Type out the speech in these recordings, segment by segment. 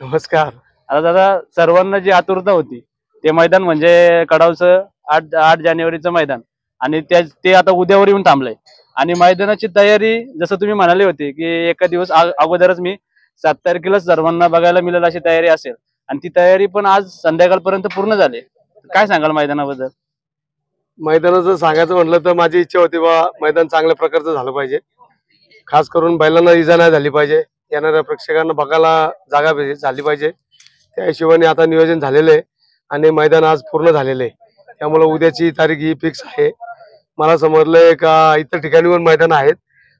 नमस्कार. आता दादा, सर्वांना जी आतुरता होती ते मैदान म्हणजे कडावचं 8 जानेवारीचं मैदान, आणि ते आता उद्यावर येऊन थांबलंय. आणि मैदानाची तयारी जसं तुम्ही म्हणाले होते की एका दिवस अगोदरच मी 7 तारखेला सर्वांना बघायला मिळेल अशी तयारी असेल, आणि ती तयारी पण आज संध्याकाळपर्यंत पूर्ण झाली. काय सांगाल मैदानाबद्दल? मैदानाचं सांगायचं म्हटलं तर माझी इच्छा होती बा मैदान चांगल्या प्रकारचं झालं पाहिजे. खास करून बैलांना इजा नाही झाली पाहिजे, येणाऱ्या प्रेक्षकांना बघायला जागा झाली पाहिजे. त्या हिशोबाने आता नियोजन झालेलं आहे आणि मैदान आज पूर्ण झालेलं आहे. त्यामुळे उद्याची तारीख ही फिक्स आहे. मला समजलंय का इतर ठिकाणी पण मैदान आहेत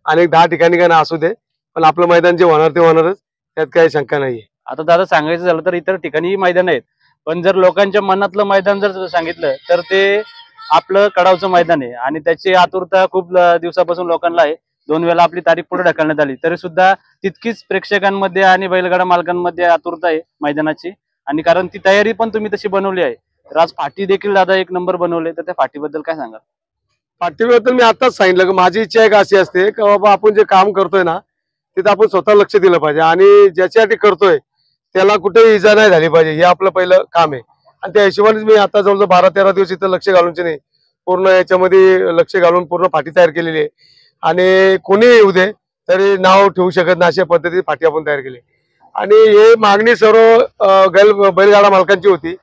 आणि 10 ठिकाणी का ना असू दे, पण आपलं मैदान जे होणार ते होणारच, त्यात काही शंका नाहीये. आता दादा, सांगायचं झालं तर इतर ठिकाणी मैदान आहेत, पण जर लोकांच्या मनातलं मैदान जर सांगितलं तर ते आपलं कडावचं मैदान आहे. आणि त्याची आतुरता खूप दिवसापासून लोकांना आहे. 2 वेळा आपली तारीख पुढे ढकलण्यात आली तरी सुद्धा तितकीच प्रेक्षकांमध्ये आणि बैलगाडा मालकांमध्ये आतुरता आहे मैदानाची. आणि कारण ती तयारी पण तुम्ही तशी बनवली आहे. तर आज फाटी देखील दादा एक नंबर बनवले, तर त्या फाटीबद्दल काय सांगाल? पाठीबद्दल मी आताच सांगितलं की माझी इच्छा एक अशी असते की बाबा आपण जे काम करतोय ना तिथं आपण स्वतः लक्ष दिलं पाहिजे आणि ज्याच्यासाठी करतोय त्याला कुठेही इजा नाही झाली पाहिजे, हे आपलं पहिलं काम आहे. आणि त्या हिशोबानेच मी आता जवळजवळ 12-13 दिवस इथं लक्ष घालूनचे नाही, पूर्ण याच्यामध्ये लक्ष घालून पूर्ण फाटी तयार केलेली आहे. आणि कोणी येऊ दे तरी नाव ठेवू शकत नाही अशा पद्धतीने फाटी आपण तयार केली. आणि हे मागणी सर्व बैलगाडा मालकांची होती.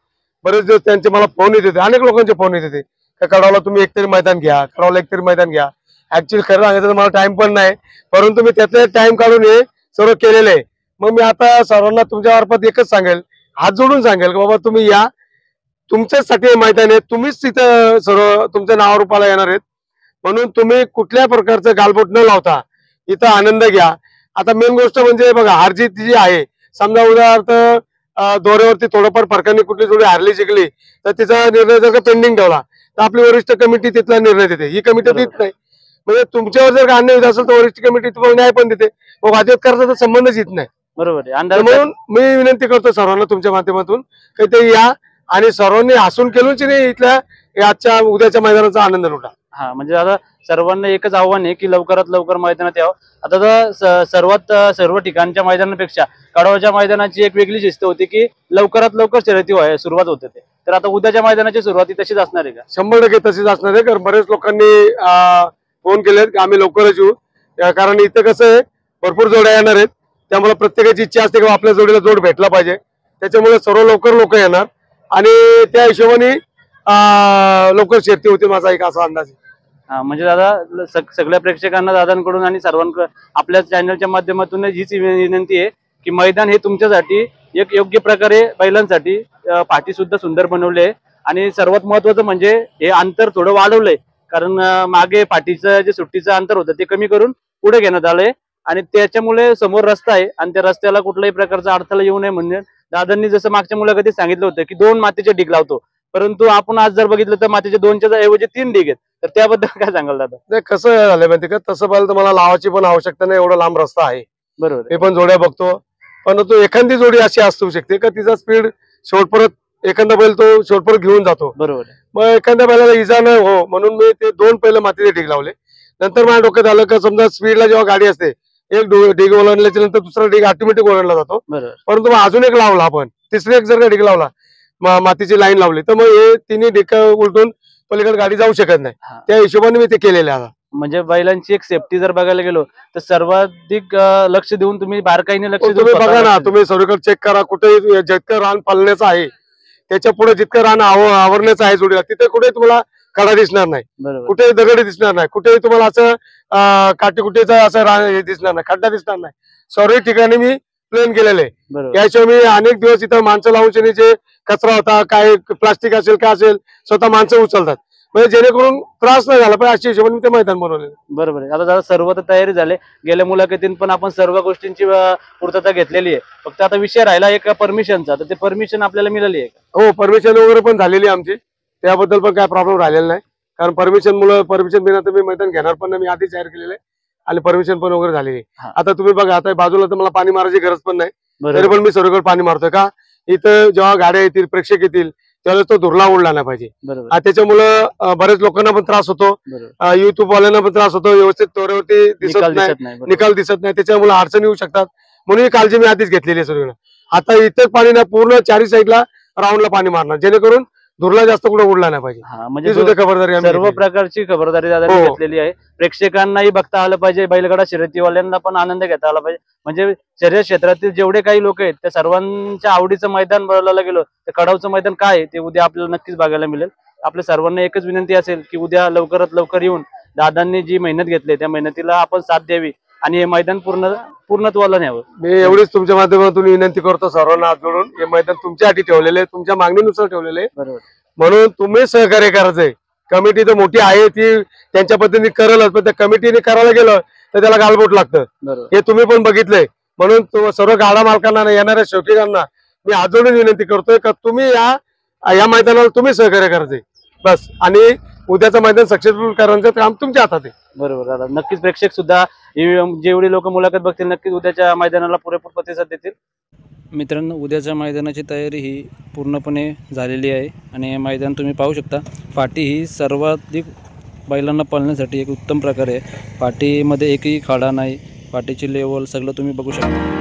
बरेच दिवस त्यांचे मला फोन येत होते, अनेक लोकांचे फोन येत होते, कडावला तुम्ही एकतरी मैदान घ्या, कडावला एकतरी मैदान घ्या. ऍक्च्युअली खरं सांगायचं तर मला टाइम पण नाही, परंतु मी त्यातले टाइम काढून हे सर्व केलेलं आहे. मग मी आता सर्वांना तुमच्या मार्फत एकच सांगेल, हात जोडून सांगेल की बाबा तुम्ही या, तुमच्यासाठी हे मैदान आहे, तुम्हीच तिथं सर्व तुमच्या नावारूपाला येणार आहेत. म्हणून तुम्ही कुठल्या प्रकारचं गालबोट न लावता इथं आनंद घ्या. आता मेन गोष्ट म्हणजे बघा, हारजीत जी आहे, समजा उदाहरणार्थ दोऱ्यावरती थोडंफार फरकाने कुठली जोडी हारली जिंकली तर तिचा निर्णय जर का पेंडिंग ठेवला तर आपली वरिष्ठ कमिटी तिथला निर्णय देते, ही कमिटी देत नाही. म्हणजे तुमच्यावर जर का अन्याय होत असेल तर वरिष्ठ कमिटी तुम्हाला न्याय पण देते, मग वाद करायचा संबंधच येत नाही. बरोबर आहे. म्हणून मी विनंती करतो सर्वांना तुमच्या माध्यमातून की ते या आणि सर्वांनी हसून केलूनच नाही इथल्या आजच्या उद्याच्या मैदानाचा आनंद लुटा. हा, म्हणजे आता सर्वांना एकच आव्हान आहे की लवकरात लवकर मैदानात यावं. आता सर्व ठिकाणच्या मैदानापेक्षा कडावच्या मैदानाची एक वेगळी शिस्त होती की लवकरात लवकर शर्यती सुरुवात होते ते. तर आता उद्याच्या मैदानाची सुरुवात तशीच असणार आहे का? 100% तशीच असणार आहे. कारण बरेच लोकांनी फोन केलेत की आम्ही लवकरच येऊ, कारण इथं कसं आहे भरपूर जोड्या येणार आहेत. त्यामुळे प्रत्येकाची इच्छा असते की आपल्या जोडीला जोड भेटला पाहिजे. त्याच्यामुळे सर्व लवकर लोक येणार आणि त्या हिशोबाने लवकर शर्यती होती, माझा एक असा अंदाज आहे. हा, म्हणजे दादा सगळ्या प्रेक्षकांना दादांकडून आणि सर्वांकडून आपल्या चॅनलच्या माध्यमातून हीच विनंती आहे की मैदान हे तुमच्यासाठी एक योग्य प्रकारे बैलांसाठी पाठी सुद्धा सुंदर बनवले आहे. आणि सर्वात महत्वाचं म्हणजे हे अंतर थोडं वाढवलंय, कारण मागे पाठीचं जे सुट्टीचं अंतर होतं ते कमी करून पुढे घेण्यात आलंय. आणि त्याच्यामुळे समोर रस्ता आहे आणि त्या रस्त्याला कुठल्याही प्रकारचा अडथळा येऊ नये म्हणून दादांनी जसं मागच्या मुलाखतीत सांगितलं होतं की 2 मातीचे ढीग लावतो, परंतु आपण आज जर बघितलं तर मातीचे 2च्या ऐवजी 3 ढीग आहेत. तर त्याबद्दल काय सांगाल दादा? नाही, कसं झालंय माहिती का, तसं पाहिलं तर मला लावायची पण आवश्यकता नाही, एवढा लांब रस्ता आहे. बरोबर, मी पण जोड्या बघतो, परंतु एखादी जोडी अशी असू शकते का तिचा स्पीड शेवटपर्यंत एखादा बैल तो शेवटपर्यंत घेऊन जातो. बरोबर. मग एखाद्या बैलाला इजा न हो म्हणून मी ते 2 पहिले मातीचे ढीग लावले. नंतर माझ्या डोक्यात आलं का समजा स्पीडला जेव्हा गाडी असते एक ढीग ओलांडल्याच्या नंतर दुसरा ढीग ऑटोमॅटिक ओलांडला जातो. परंतु मग अजून एक लावला आपण, तिसरी एक जर का ढीग लावला, मातीची लाईन लावली, तर मग हे तिन्ही ढीग उलटून पलीकडे गाडी जाऊ शकत नाही. त्या हिशोबाने मी ते केलेले आहे. म्हणजे बैलांची एक सेफ्टी जर बघायला गेलो तर सर्वाधिक लक्ष देऊन तुम्ही बारकाईने लक्ष तुम्ही बघा ना, तुम्ही सर्वकडे चेक करा, कुठे जितकं रान पालण्याचं आहे त्याच्या पुढे जितकं रान आवरण्याचं आहे जोडीला, तिथे कुठे तुम्हाला कडा दिसणार नाही, कुठेही दगडी दिसणार नाही, कुठेही तुम्हाला असं काटीकुटीचा असं रान हे दिसणार नाही, खड्डा दिसणार नाही. सर्व ठिकाणी मी प्लेन केलेले आहे. याशिवाय मी अनेक दिवस इथं माणसं लावून जे कचरा होता, काय प्लास्टिक असेल काय असेल, स्वतः माणसं उचलतात, म्हणजे जेणेकरून त्रास नाही झाला पाहिजे अशी हिशोबाने ते मैदान बनवलेलं. बरोबर आहे. आता दादा सर्व तर तयारी झाली, गेल्या मुलाखतीत पण आपण सर्व गोष्टींची पूर्तता घेतलेली आहे. फक्त आता विषय राहिला एक परमिशनचा, तर ते परमिशन आपल्याला मिळाली आहे का? हो, परमिशन वगैरे पण झालेली आमची, त्याबद्दल पण काय प्रॉब्लेम राहिलेला नाही. कारण परमिशन बिना तर मी मैदान घेणार पण नाही, मी आधी जाहीर केलेलं आहे आणि परमिशन पण वगैरे झालेली. आता तुम्ही बघा, आता बाजूला तर मला पाणी मारायची गरज पण नाही, तरी पण मी सर्वकडे पाणी मारतोय का, इथं जेव्हा गाड्या येतील प्रेक्षक येतील त्यावेळेस तो धुरला उडला नाही पाहिजे. त्याच्यामुळं बरेच लोकांना पण त्रास होतो, युट्यूब वाल्यांना पण त्रास होतो, व्यवस्थित तोऱ्यावरती दिसत नाही, निकाल दिसत नाही, त्याच्यामुळे अडचणी येऊ शकतात. म्हणून ही काळजी मी आधीच घेतलेली आहे सगळीकडे. आता इथं पाणी ना पूर्ण चारी साईडला राऊंडला पाणी मारणार, जेणेकरून धुरला जास्त कुठे उडला नाही पाहिजे. हा ती म्हणजे सुद्धा खबरदारी आम्ही सर्व घेतली. प्रकारची खबरदारी दादांनी हो. घेतलेली आहे. प्रेक्षकांनाही बघता आलं पाहिजे, बैलगाडा शर्यतीवाल्यांना पण आनंद घेता आला पाहिजे. म्हणजे शर्यत क्षेत्रातील जेवढे काही लोक आहेत त्या सर्वांच्या आवडीचं मैदान बोलायला गेलो तर कडावचं मैदान काय आहे ते उद्या आपल्याला नक्कीच बघायला मिळेल. आपल्या सर्वांना एकच विनंती असेल की उद्या लवकरात लवकर येऊन दादांनी जी मेहनत घेतली त्या मेहनतीला आपण साथ द्यावी आणि हे मैदान पूर्णत्वाला न्यावं. मी एवढीच तुमच्या माध्यमातून विनंती करतो सर्वांना हात जोडून, हे मैदान तुमच्यासाठी ठेवलेले आहे, तुमच्या मागणीनुसार ठेवलेले आहे. बरोबर. म्हणून तुम्ही सहकार्य करायचंय. कमिटी तर मोठी आहे, ती त्यांच्या पद्धतीने करेलच, पण त्या कमिटीने करायला गेलं तर त्याला गालबोट लागतं. बरोबर. हे तुम्ही पण बघितलंय. म्हणून सर्व गाडा मालकांना, येणाऱ्या शौकीकांना मी हात जोडून विनंती करतोय का तुम्ही या मैदानाला तुम्ही सहकार्य करायचंय बस. आणि उद्याचं मैदान सक्सेसफुल करायचं काम तुमच्या हातात आहे. बरोबर दादा, नक्कीच प्रेक्षक सुद्धा जेवढी लोक मुलाखत बघतील नक्कीच उद्याच्या मैदानाला पुरेपूर प्रतिसाद देतील. मित्रांनो, उद्याच्या मैदानाची तयारी ही पूर्णपणे झालेली आहे आणि हे मैदान तुम्ही पाहू शकता. फाटी ही सर्वाधिक बैलांना पळण्यासाठी एक उत्तम प्रकार आहे. फाटीमध्ये एकही खाडा नाही, फाटीची लेवल सगळं तुम्ही बघू शकता.